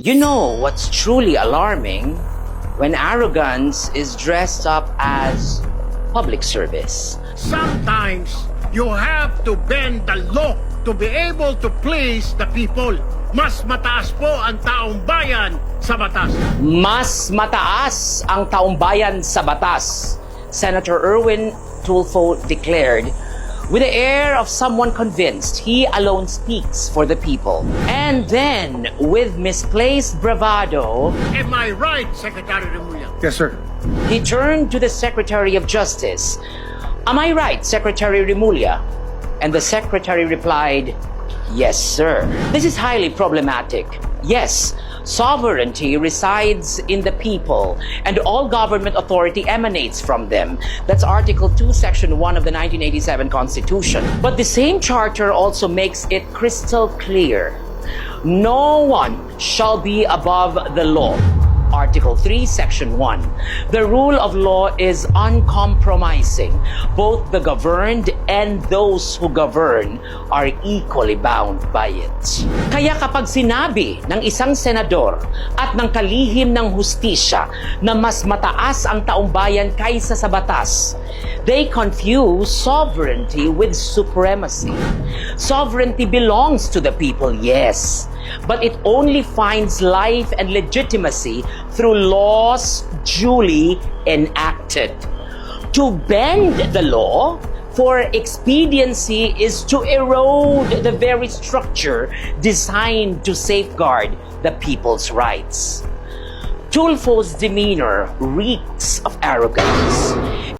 You know what's truly alarming? When arrogance is dressed up as public service. Sometimes you have to bend the law to be able to please the people. Mas mataas po ang taong bayan sa batas. Mas mataas ang taumbayan sa batas, Senator Erwin Tulfo declared with the air of someone convinced he alone speaks for the people. And then, with misplaced bravado, Am I right, Secretary Remulla? Yes, sir. he turned to the Secretary of Justice. Am I right, Secretary Remulla? And the Secretary replied, yes, sir. This is highly problematic. Yes, sovereignty resides in the people, and all government authority emanates from them. That's Article 2, Section 1 of the 1987 Constitution. But the same charter also makes it crystal clear. No one shall be above the law. Article 3, Section 1. The rule of law is uncompromising. Both the governed and those who govern are equally bound by it. Kaya kapag sinabi ng isang senador at ng kalihim ng hustisya na mas mataas ang taumbayan kaysa sa batas, they confuse sovereignty with supremacy. Sovereignty belongs to the people, yes, but it only finds life and legitimacy through laws duly enacted. To bend the law for expediency is to erode the very structure designed to safeguard the people's rights. Tulfo's demeanor reeks of arrogance.